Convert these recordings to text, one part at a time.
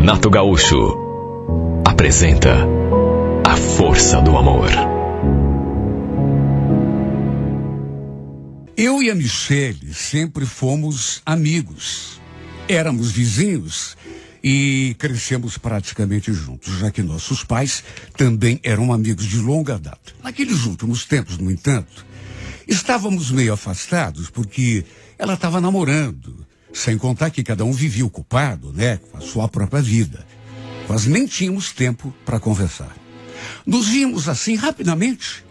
Renato Gaúcho apresenta A Força do Amor. Eu e a Michele sempre fomos amigos. Éramos vizinhos e crescemos praticamente juntos, já que nossos pais também eram amigos de longa data. Naqueles últimos tempos, no entanto, estávamos meio afastados porque ela estava namorando, sem contar que cada um vivia ocupado, com a sua própria vida. Nós nem tínhamos tempo para conversar. Nos vimos assim rapidamente,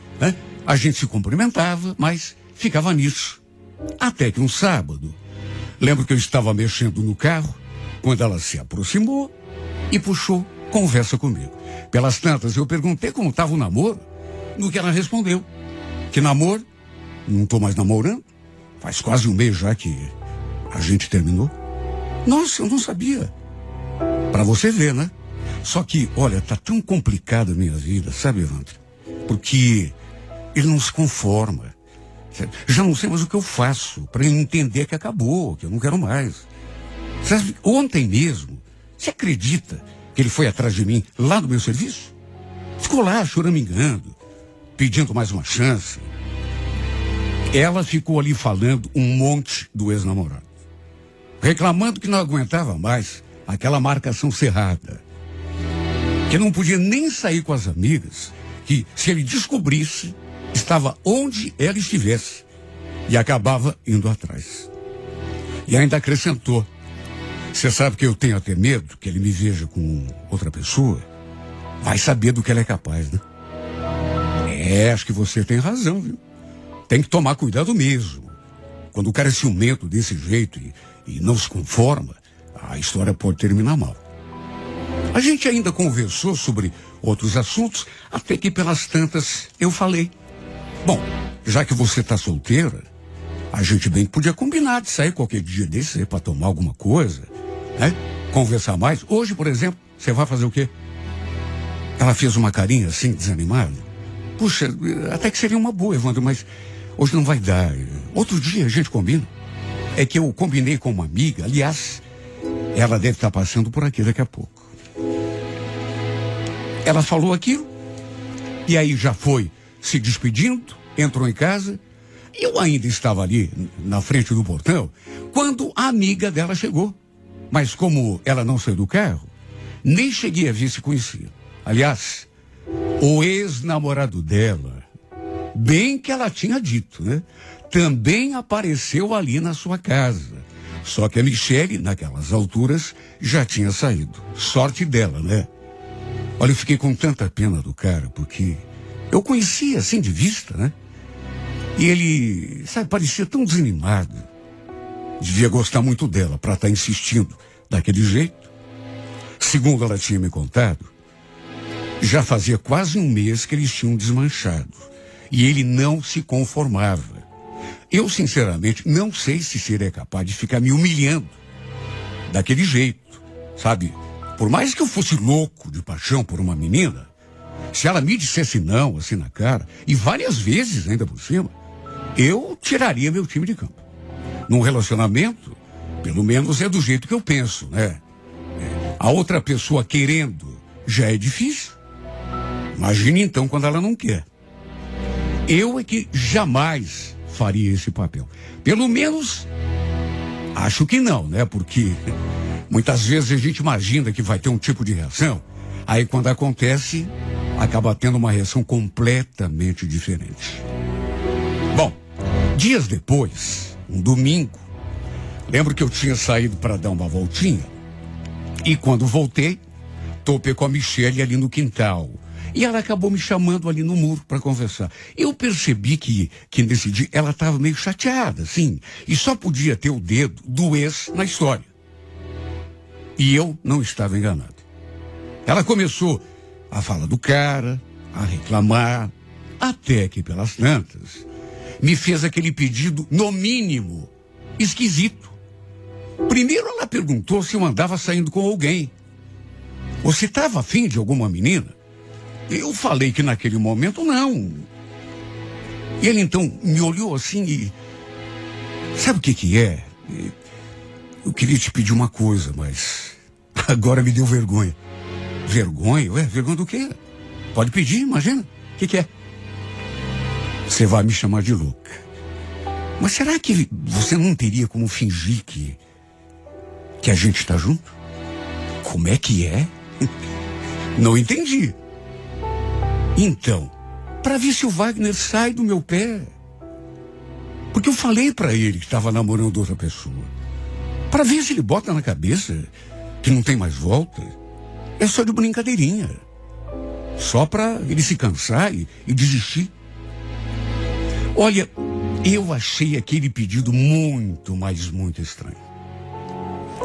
A gente se cumprimentava, mas ficava nisso. Até que um sábado, lembro que eu estava mexendo no carro, quando ela se aproximou e puxou conversa comigo. Pelas tantas, eu perguntei como estava o namoro, no que ela respondeu. Que namoro? Não estou mais namorando. Faz quase um mês já que a gente terminou. Nossa, eu não sabia. Pra você ver, né? Só que, olha, tá tão complicada a minha vida, sabe, Evandro? Porque ele não se conforma. Já não sei mais o que eu faço para ele entender que acabou, que eu não quero mais. Sabe, ontem mesmo, você acredita que ele foi atrás de mim lá no meu serviço? Ficou lá choramingando, pedindo mais uma chance. Ela ficou ali falando um monte do ex-namorado, reclamando que não aguentava mais aquela marcação cerrada, que não podia nem sair com as amigas, que se ele descobrisse, estava onde ela estivesse e acabava indo atrás. E ainda acrescentou: você sabe que eu tenho até medo que ele me veja com outra pessoa? Vai saber do que ela é capaz, né? Acho que você tem razão, viu? Tem que tomar cuidado mesmo. Quando o cara é ciumento desse jeito e não se conforma, a história pode terminar mal. A gente ainda conversou sobre outros assuntos, até que pelas tantas eu falei: bom, já que você está solteira, a gente bem podia combinar de sair qualquer dia desse para tomar alguma coisa, conversar mais. Hoje, por exemplo, você vai fazer o quê? Ela fez uma carinha assim, desanimada. Puxa, até que seria uma boa, Evandro, mas hoje não vai dar. Outro dia a gente combina. É que eu combinei com uma amiga, aliás, ela deve estar passando por aqui daqui a pouco. Ela falou aquilo, e aí já foi se despedindo, entrou em casa, e eu ainda estava ali na frente do portão, quando a amiga dela chegou. Mas como ela não saiu do carro, nem cheguei a ver se conhecia. Aliás, o ex-namorado dela, bem que ela tinha dito, também apareceu ali na sua casa. Só que a Michele, naquelas alturas, já tinha saído. Sorte dela, Olha, eu fiquei com tanta pena do cara, porque eu conhecia assim de vista, E ele, parecia tão desanimado. Devia gostar muito dela para estar insistindo daquele jeito. Segundo ela tinha me contado, já fazia quase um mês que eles tinham desmanchado. E ele não se conformava. Eu, sinceramente, não sei se seria capaz de ficar me humilhando daquele jeito, sabe? Por mais que eu fosse louco de paixão por uma menina, se ela me dissesse não, assim na cara, e várias vezes ainda por cima, eu tiraria meu time de campo. Num relacionamento, pelo menos é do jeito que eu penso, A outra pessoa querendo já é difícil. Imagine então quando ela não quer. Eu é que jamais faria esse papel. Pelo menos, acho que não, Porque muitas vezes a gente imagina que vai ter um tipo de reação, aí quando acontece, acaba tendo uma reação completamente diferente. Bom, dias depois, um domingo, lembro que eu tinha saído para dar uma voltinha, e quando voltei, topei com a Michele ali no quintal. E ela acabou me chamando ali no muro para conversar. Eu percebi que nesse dia ela estava meio chateada, assim, e só podia ter o dedo do ex na história. E eu não estava enganado. Ela começou a falar do cara, a reclamar, até que pelas tantas me fez aquele pedido, no mínimo, esquisito. Primeiro ela perguntou se eu andava saindo com alguém. Ou se estava afim de alguma menina. Eu falei que naquele momento não. E ele então me olhou assim e... Sabe o que é? Eu queria te pedir uma coisa, mas Agora me deu vergonha. Vergonha? Ué, vergonha do quê? Pode pedir, imagina. O que é? Você vai me chamar de louca. Mas será que você não teria como fingir que a gente está junto? Como é que é? Não entendi. Então, para ver se o Wagner sai do meu pé. Porque eu falei para ele que estava namorando outra pessoa. Para ver se ele bota na cabeça que não tem mais volta. É só de brincadeirinha. Só para ele se cansar e desistir. Olha, eu achei aquele pedido muito, mas muito estranho.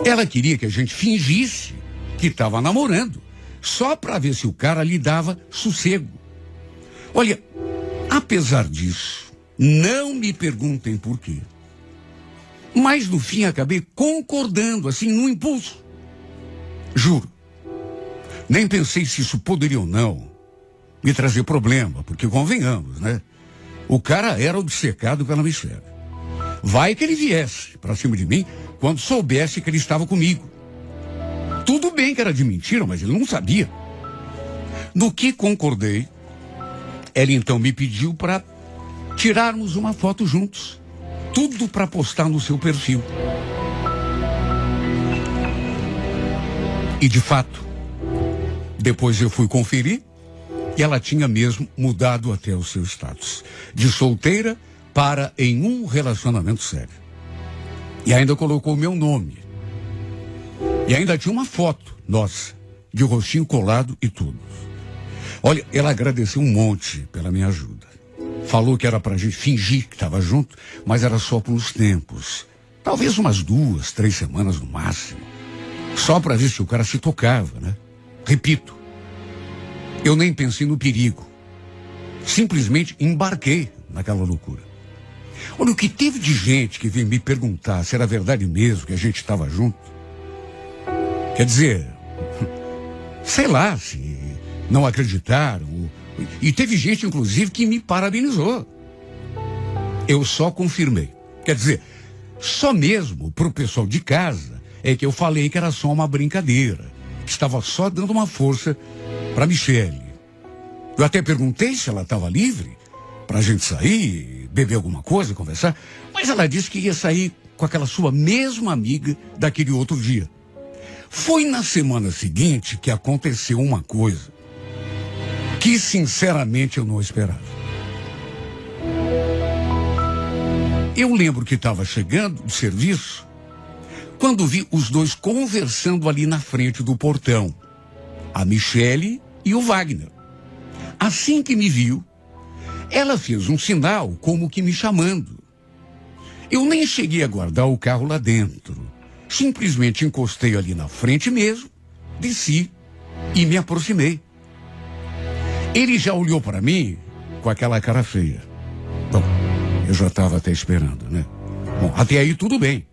Ela queria que a gente fingisse que estava namorando, só para ver se o cara lhe dava sossego. Olha, apesar disso, não me perguntem por quê. Mas no fim acabei concordando, assim, no impulso. Juro. Nem pensei se isso poderia ou não me trazer problema, porque convenhamos, né? O cara era obcecado pela Michelle. Vai que ele viesse pra cima de mim quando soubesse que ele estava comigo. Tudo bem que era de mentira, mas ele não sabia. No que concordei, ela então me pediu para tirarmos uma foto juntos. Tudo para postar no seu perfil. E de fato, depois eu fui conferir e ela tinha mesmo mudado até o seu status. De solteira para em um relacionamento sério. E ainda colocou o meu nome. E ainda tinha uma foto, nossa, de rostinho colado e tudo. Olha, ela agradeceu um monte pela minha ajuda. Falou que era pra gente fingir que estava junto, mas era só por uns tempos. Talvez umas 2, 3 semanas no máximo. Só pra ver se o cara se tocava, né? Repito, eu nem pensei no perigo. Simplesmente embarquei naquela loucura. Olha, o que teve de gente que veio me perguntar se era verdade mesmo que a gente estava junto. Quer dizer, sei lá, se não acreditaram. E teve gente, inclusive, que me parabenizou. Eu só confirmei. Quer dizer, só mesmo pro pessoal de casa é que eu falei que era só uma brincadeira. Que estava só dando uma força pra Michelle. Eu até perguntei se ela estava livre pra gente sair, beber alguma coisa, conversar. Mas ela disse que ia sair com aquela sua mesma amiga daquele outro dia. Foi na semana seguinte que aconteceu uma coisa que, sinceramente, eu não esperava. Eu lembro que estava chegando do serviço quando vi os dois conversando ali na frente do portão. A Michelle e o Wagner. Assim que me viu, ela fez um sinal como que me chamando. Eu nem cheguei a guardar o carro lá dentro. Simplesmente encostei ali na frente mesmo, desci e me aproximei. Ele já olhou para mim com aquela cara feia. Bom, eu já estava até esperando, né? Bom, até aí tudo bem.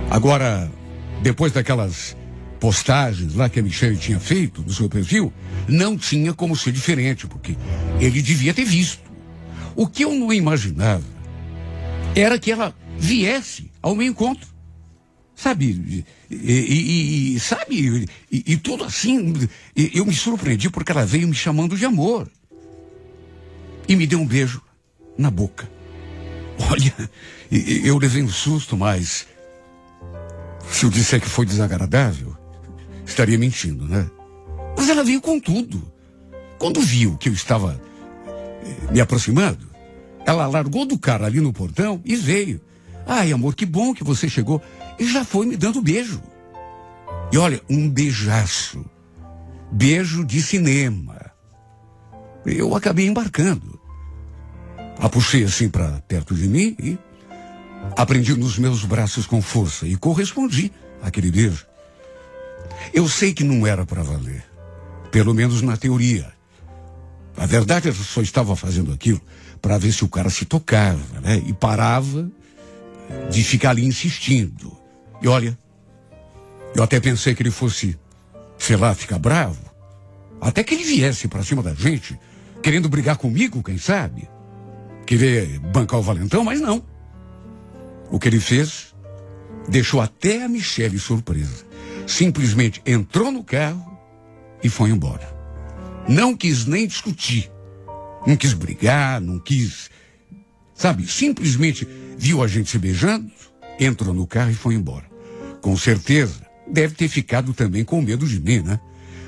Agora, depois daquelas postagens lá que a Michelle tinha feito no seu perfil, não tinha como ser diferente, porque ele devia ter visto. O que eu não imaginava era que ela viesse ao meu encontro. Sabe, e tudo assim, eu me surpreendi porque ela veio me chamando de amor. E me deu um beijo na boca. Olha, eu levei um susto, mas se eu disser que foi desagradável, estaria mentindo, né? Mas ela veio com tudo. Quando viu que eu estava me aproximando, ela largou do cara ali no portão e veio. Ai, amor, que bom que você chegou. E já foi me dando beijo. E olha, um beijaço. Beijo de cinema. Eu acabei embarcando. A puxei assim para perto de mim e a prendi nos meus braços com força e correspondi àquele beijo. Eu sei que não era para valer. Pelo menos na teoria. A verdade é que eu só estava fazendo aquilo para ver se o cara se tocava, né? E parava de ficar ali insistindo. E olha, eu até pensei que ele fosse, sei lá, ficar bravo. Até que ele viesse pra cima da gente, querendo brigar comigo, quem sabe? Querer bancar o valentão, mas não. O que ele fez, deixou até a Michelle surpresa. simplesmente entrou no carro e foi embora. Não quis nem discutir, não quis brigar, não quis, sabe, simplesmente viu a gente se beijando, entrou no carro e foi embora. Com certeza, deve ter ficado também com medo de mim, né?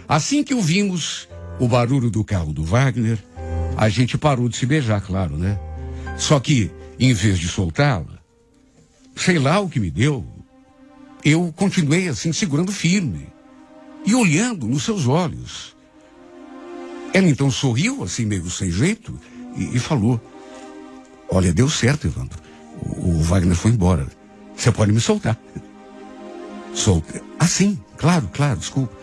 Assim que ouvimos o barulho do carro do Wagner, a gente parou de se beijar, claro, né? Só que, em vez de soltá-la, sei lá o que me deu, eu continuei assim, segurando firme e olhando nos seus olhos. Ela então sorriu, assim, meio sem jeito, e falou: olha, deu certo, Evandro. O Wagner foi embora. Você pode me soltar. Solta. Ah, sim, claro, desculpa.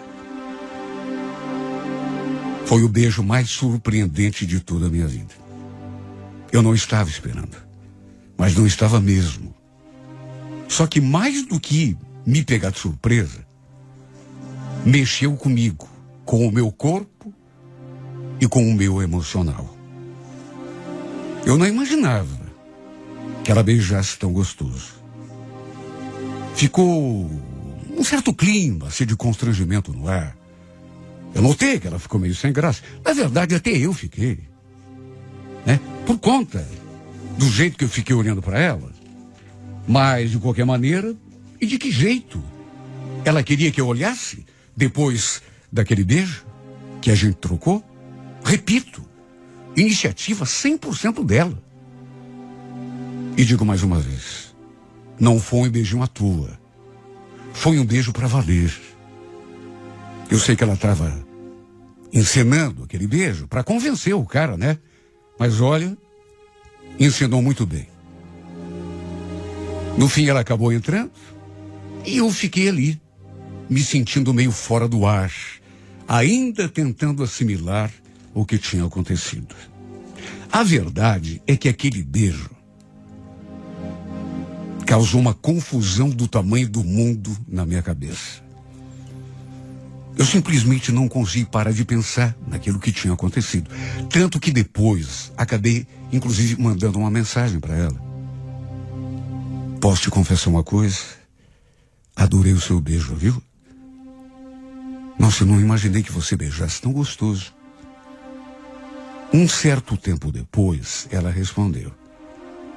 Foi o beijo mais surpreendente de toda a minha vida. Eu não estava esperando, mas não estava mesmo. Só que mais do que me pegar de surpresa, mexeu comigo, com o meu corpo e com o meu emocional. Eu não imaginava que ela beijasse tão gostoso. Ficou um certo clima, assim, de constrangimento no ar. Eu notei que ela ficou meio sem graça. Na verdade, até eu fiquei, né? Por conta do jeito que eu fiquei olhando para ela. Mas, de qualquer maneira, e de que jeito? Ela queria que eu olhasse depois daquele beijo que a gente trocou? Repito, iniciativa 100% dela. E digo mais uma vez, não foi um beijinho à toa. Foi um beijo para valer. Eu sei que ela estava encenando aquele beijo para convencer o cara, né? Mas olha, encenou muito bem. No fim ela acabou entrando e eu fiquei ali, me sentindo meio fora do ar, ainda tentando assimilar o que tinha acontecido. A verdade é que aquele beijo causou uma confusão do tamanho do mundo na minha cabeça. Eu simplesmente não consegui parar de pensar naquilo que tinha acontecido. Tanto que depois acabei, inclusive, mandando uma mensagem para ela. Posso te confessar uma coisa? Adorei o seu beijo, viu? Nossa, eu não imaginei que você beijasse tão gostoso. Um certo tempo depois, ela respondeu: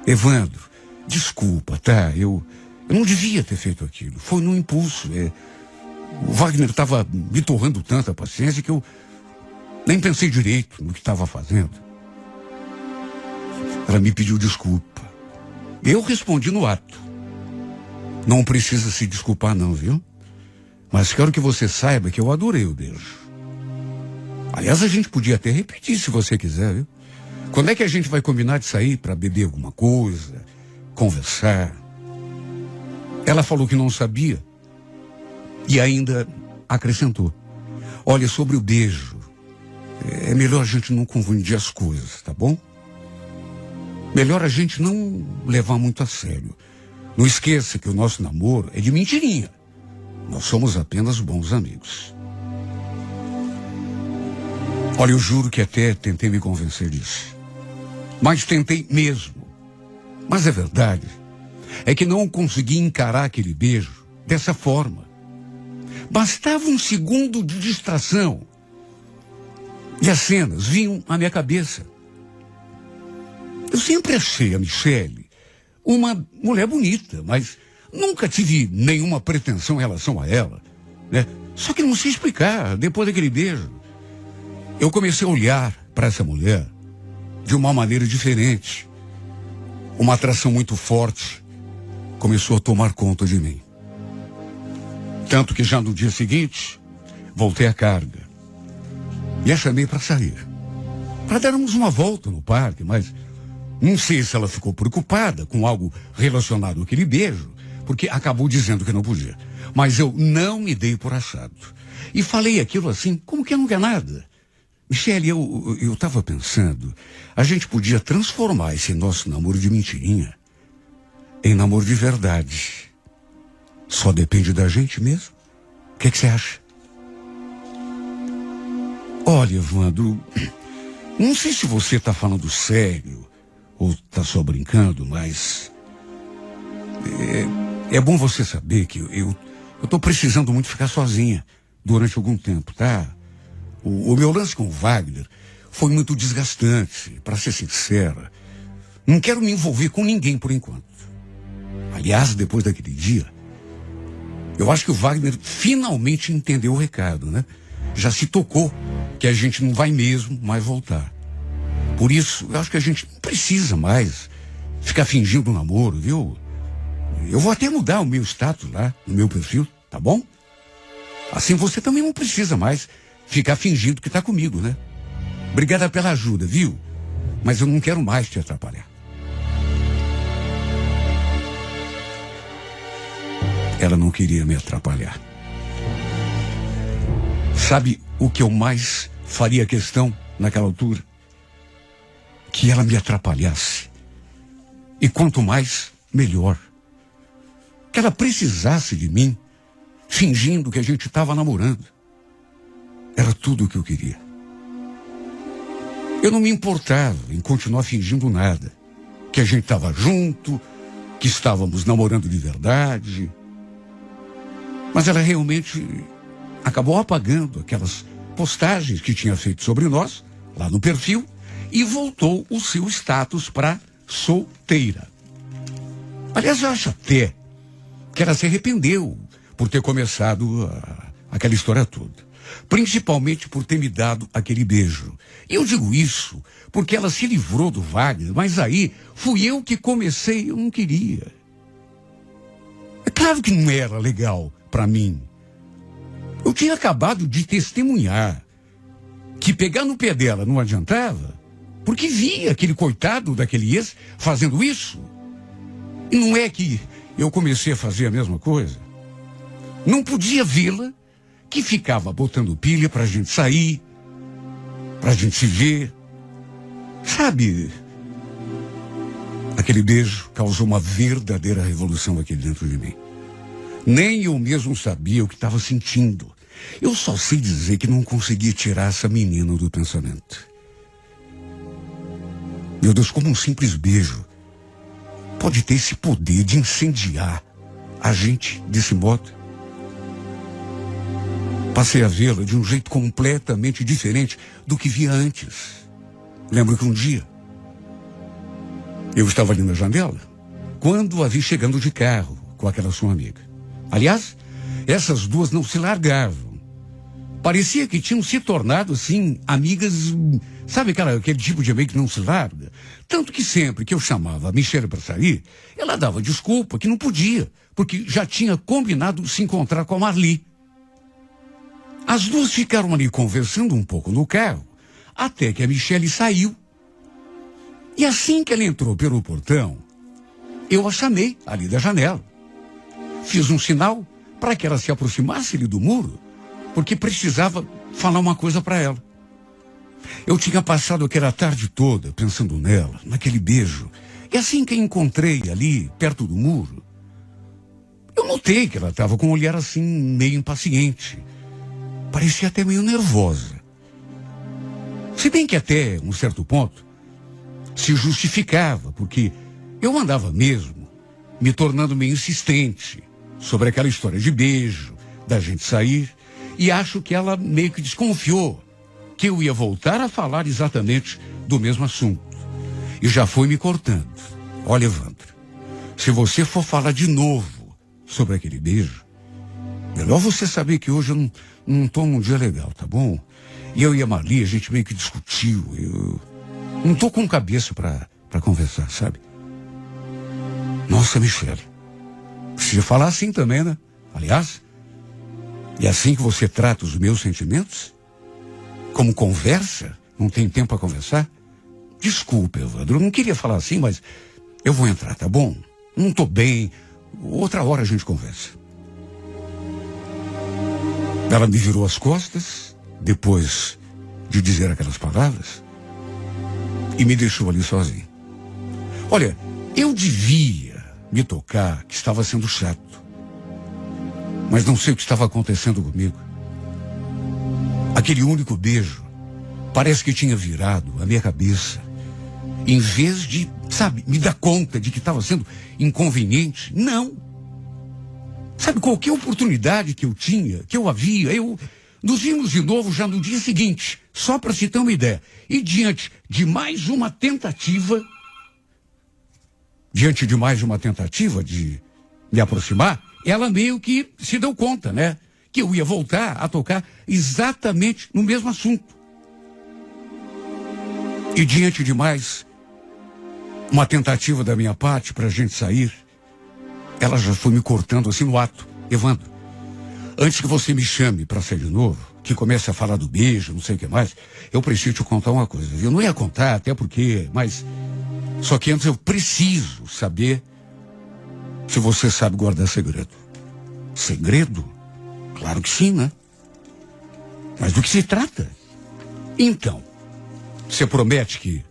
Evandro, desculpa, tá? Eu não devia ter feito aquilo. Foi num impulso. O Wagner estava me torrando tanta paciência que eu nem pensei direito no que estava fazendo. Ela me pediu desculpa. Eu respondi no ato. Não precisa se desculpar não, viu? Mas quero que você saiba que eu adorei o beijo. Aliás, a gente podia até repetir se você quiser, viu? Quando é que a gente vai combinar de sair para beber alguma coisa, conversar? Ela falou que não sabia. E ainda acrescentou: olha, sobre o beijo, é melhor a gente não confundir as coisas, tá bom? Melhor a gente não levar muito a sério. Não esqueça que o nosso namoro é de mentirinha. Nós somos apenas bons amigos. Olha, eu juro que até tentei me convencer disso. Mas tentei mesmo. Mas a verdade é que não consegui encarar aquele beijo dessa forma. Bastava um segundo de distração e as cenas vinham à minha cabeça. Eu sempre achei a Michele uma mulher bonita, mas nunca tive nenhuma pretensão em relação a ela, né? Só que não sei explicar, depois daquele beijo, eu comecei a olhar para essa mulher de uma maneira diferente. Uma atração muito forte começou a tomar conta de mim. Tanto que já no dia seguinte, voltei à carga. E a chamei para sair. Para darmos uma volta no parque, mas não sei se ela ficou preocupada com algo relacionado àquele beijo, porque acabou dizendo que não podia. Mas eu não me dei por achado. E falei aquilo assim, como que não quer nada. Michele, eu estava pensando, a gente podia transformar esse nosso namoro de mentirinha em namoro de verdade. Só depende da gente mesmo. O que você acha? Olha, Evandro, não sei se você está falando sério ou está só brincando, mas é bom você saber que eu eu tô precisando muito ficar sozinha durante algum tempo, tá? O meu lance com o Wagner foi muito desgastante, para ser sincera. Não quero me envolver com ninguém por enquanto. Aliás, depois daquele dia, eu acho que o Wagner finalmente entendeu o recado, né? Já se tocou que a gente não vai mesmo mais voltar. Por isso, eu acho que a gente não precisa mais ficar fingindo um namoro, viu? Eu vou até mudar o meu status lá, no meu perfil, tá bom? Assim você também não precisa mais ficar fingindo que tá comigo, né? Obrigada pela ajuda, viu? Mas eu não quero mais te atrapalhar. Ela não queria me atrapalhar. Sabe o que eu mais faria questão naquela altura? Que ela me atrapalhasse. E quanto mais, melhor. Que ela precisasse de mim, fingindo que a gente estava namorando. Era tudo o que eu queria. Eu não me importava em continuar fingindo nada. Que a gente estava junto, que estávamos namorando de verdade. Mas ela realmente acabou apagando aquelas postagens que tinha feito sobre nós, lá no perfil, e voltou o seu status para solteira. Aliás, eu acho até que ela se arrependeu por ter começado aquela história toda. Principalmente por ter me dado aquele beijo. E eu digo isso porque ela se livrou do Wagner, mas aí fui eu que comecei, eu não queria. É claro que não era legal para mim. Eu tinha acabado de testemunhar que pegar no pé dela não adiantava, porque via aquele coitado daquele ex fazendo isso. E não é que eu comecei a fazer a mesma coisa. Não podia vê-la que ficava botando pilha pra gente sair, pra gente se ver. Sabe, aquele beijo causou uma verdadeira revolução aqui dentro de mim. Nem eu mesmo sabia o que estava sentindo. Eu só sei dizer que não conseguia tirar essa menina do pensamento. Meu Deus, como um simples beijo pode ter esse poder de incendiar a gente desse modo? Passei a vê-la de um jeito completamente diferente do que via antes. Lembro que um dia eu estava ali na janela quando a vi chegando de carro com aquela sua amiga. Aliás, essas duas não se largavam. Parecia que tinham se tornado, assim, amigas, sabe aquele tipo de amigo que não se larga? Tanto que sempre que eu chamava a Michelle para sair, ela dava desculpa que não podia, porque já tinha combinado se encontrar com a Marli. As duas ficaram ali conversando um pouco no carro, até que a Michelle saiu. E assim que ela entrou pelo portão, eu a chamei ali da janela. Fiz um sinal para que ela se aproximasse ali do muro, porque precisava falar uma coisa para ela. Eu tinha passado aquela tarde toda pensando nela, naquele beijo. E assim que a encontrei ali, perto do muro, eu notei que ela estava com um olhar assim, meio impaciente. Parecia até meio nervosa. Se bem que até um certo ponto se justificava, porque eu andava mesmo me tornando meio insistente sobre aquela história de beijo, da gente sair, e acho que ela meio que desconfiou que eu ia voltar a falar exatamente do mesmo assunto. E já foi me cortando. Olha, Evandro, se você for falar de novo sobre aquele beijo, melhor você saber que hoje eu não tô num dia legal, tá bom? E eu e a Marli, a gente meio que discutiu. Eu não tô com cabeça pra conversar, sabe? Nossa, Michelle, precisa falar assim também, né? Aliás, é assim que você trata os meus sentimentos? Como conversa? Não tem tempo para conversar? Desculpa, Evandro, eu não queria falar assim, mas eu vou entrar, tá bom? Não tô bem, outra hora a gente conversa. Ela me virou as costas, depois de dizer aquelas palavras, e me deixou ali sozinho. Olha, eu devia me tocar que estava sendo chato, mas não sei o que estava acontecendo comigo. Aquele único beijo parece que tinha virado a minha cabeça. Em vez de, sabe, me dar conta de que estava sendo inconveniente, não. Sabe, qualquer oportunidade que eu tinha, que eu havia, nos vimos de novo já no dia seguinte, só para se ter uma ideia. E diante de mais uma tentativa de me aproximar, ela meio que se deu conta, né? Que eu ia voltar a tocar exatamente no mesmo assunto. E diante de mais uma tentativa da minha parte para a gente sair, ela já foi me cortando assim no ato. Evandro, antes que você me chame para sair de novo, que comece a falar do beijo, não sei o que mais, eu preciso te contar uma coisa. Eu não ia contar, até porque, mas... Só que antes eu preciso saber se você sabe guardar segredo. Segredo? Claro que sim, né? Mas do que se trata? Então, você promete que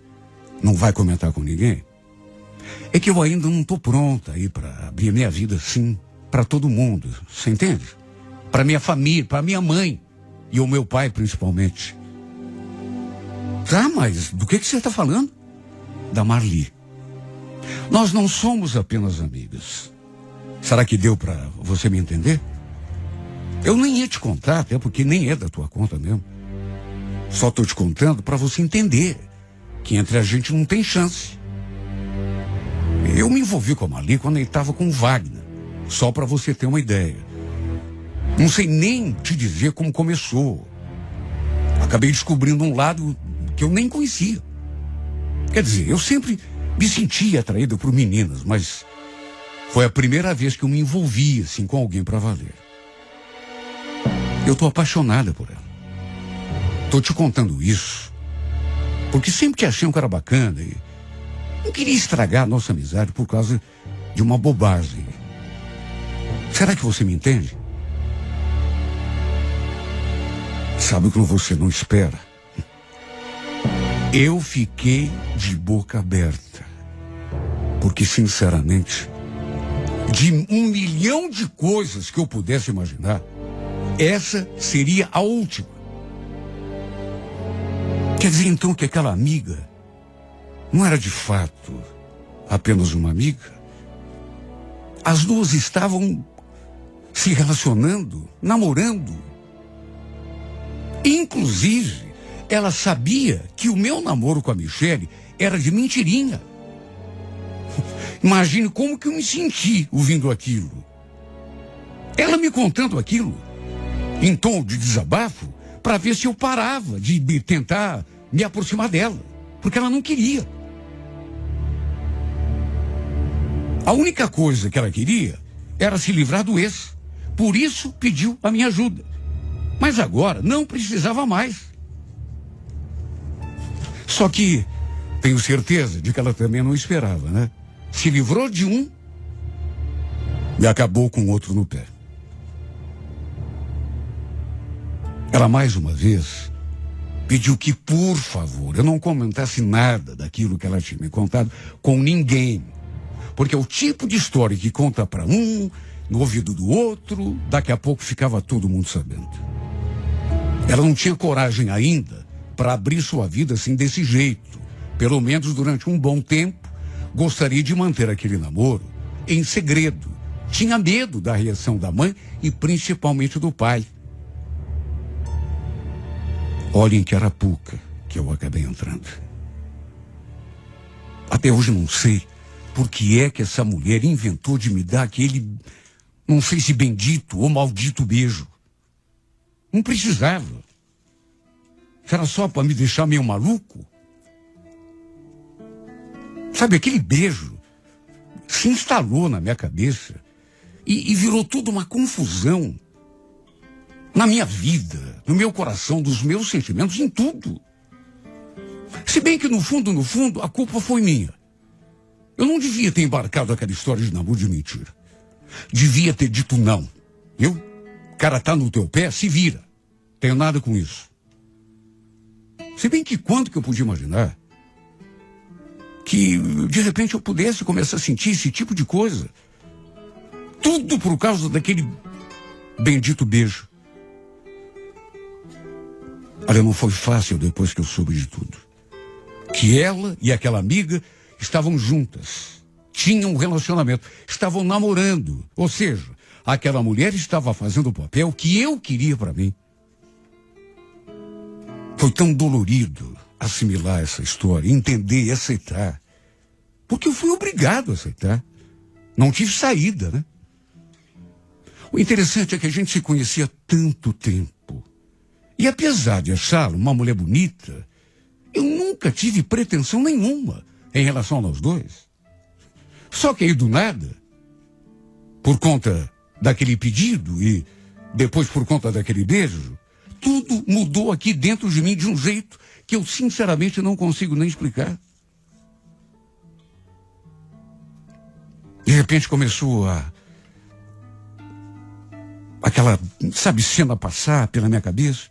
não vai comentar com ninguém? É que eu ainda não estou pronta aí para abrir minha vida assim para todo mundo, você entende? Para minha família, para minha mãe e o meu pai principalmente. Tá, mas do que você está falando? Da Marli. Nós não somos apenas amigas. Será que deu para você me entender? Eu nem ia te contar, até porque nem é da tua conta mesmo. Só estou te contando para você entender que entre a gente não tem chance. Eu me envolvi com a Marli quando ele estava com o Wagner. Só para você ter uma ideia. Não sei nem te dizer como começou. Acabei descobrindo um lado que eu nem conhecia. Quer dizer, eu sempre me sentia atraído por meninas, mas foi a primeira vez que eu me envolvi assim com alguém para valer. Eu tô apaixonada por ela. Tô te contando isso porque sempre te achei um cara bacana e não queria estragar a nossa amizade por causa de uma bobagem. Será que você me entende? Sabe o que você não espera? Eu fiquei de boca aberta. Porque, sinceramente, de 1 milhão de coisas que eu pudesse imaginar, essa seria a última. Quer dizer, então, que aquela amiga não era de fato apenas uma amiga? As duas estavam se relacionando, namorando. Inclusive, ela sabia que o meu namoro com a Michele era de mentirinha. Imagine como que eu me senti ouvindo aquilo. Ela me contando aquilo em tom de desabafo para ver se eu parava de tentar me aproximar dela, porque ela não queria. A única coisa que ela queria era se livrar do ex. Por isso pediu a minha ajuda. Mas agora não precisava mais. Só que tenho certeza de que ela também não esperava, né? Se livrou de um e acabou com o outro no pé. Ela mais uma vez pediu que, por favor, eu não comentasse nada daquilo que ela tinha me contado com ninguém. Porque é o tipo de história que conta para um, no ouvido do outro, daqui a pouco ficava todo mundo sabendo. Ela não tinha coragem ainda para abrir sua vida assim desse jeito. Pelo menos durante um bom tempo, gostaria de manter aquele namoro em segredo. Tinha medo da reação da mãe e principalmente do pai. Olhem que arapuca que eu acabei entrando. Até hoje não sei por que é que essa mulher inventou de me dar aquele, não sei se bendito ou maldito beijo. Não precisava. Era só para me deixar meio maluco. Sabe, aquele beijo se instalou na minha cabeça e virou tudo uma confusão na minha vida, no meu coração, dos meus sentimentos, em tudo. Se bem que no fundo, a culpa foi minha. Eu não devia ter embarcado aquela história de namoro de mentira. Devia ter dito não. O cara tá no teu pé, se vira. Tenho nada com isso. Se bem que quando que eu podia imaginar que de repente eu pudesse começar a sentir esse tipo de coisa? Tudo por causa daquele bendito beijo. Olha, não foi fácil depois que eu soube de tudo. Que ela e aquela amiga estavam juntas. tinham um relacionamento, estavam namorando. Ou seja, aquela mulher estava fazendo o papel que eu queria para mim. Foi tão dolorido assimilar essa história, entender e aceitar. Porque eu fui obrigado a aceitar. Não tive saída, né? O interessante é que a gente se conhecia há tanto tempo. E apesar de achá-la uma mulher bonita, eu nunca tive pretensão nenhuma em relação a nós dois. Só que aí do nada, por conta daquele pedido e depois por conta daquele beijo, tudo mudou aqui dentro de mim de um jeito que eu sinceramente não consigo nem explicar. De repente começou aquela, sabe, cena passar pela minha cabeça.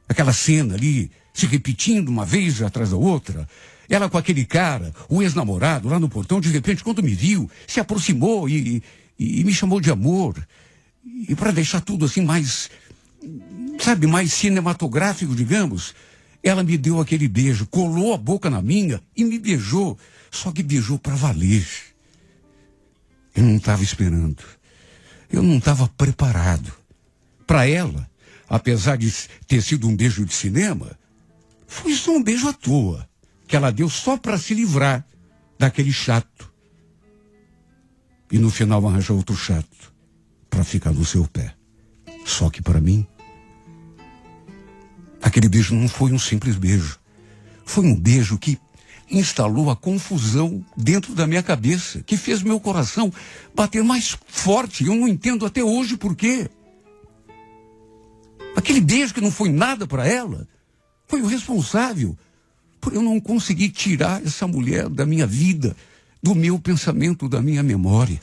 Aquela cena ali se repetindo uma vez atrás da outra. Ela com aquele cara, o ex-namorado, lá no portão, de repente, quando me viu, se aproximou e me chamou de amor. E para deixar tudo assim mais, sabe, mais cinematográfico, digamos, ela me deu aquele beijo, colou a boca na minha e me beijou. Só que beijou para valer. Eu não estava esperando. Eu não estava preparado. Para ela, apesar de ter sido um beijo de cinema, foi só um beijo à toa, que ela deu só para se livrar daquele chato. E no final arranjou outro chato para ficar no seu pé. Só que para mim, aquele beijo não foi um simples beijo. Foi um beijo que instalou a confusão dentro da minha cabeça, que fez meu coração bater mais forte. Eu não entendo até hoje por quê. Aquele beijo que não foi nada para ela, foi o responsável por eu não conseguir tirar essa mulher da minha vida, do meu pensamento, da minha memória.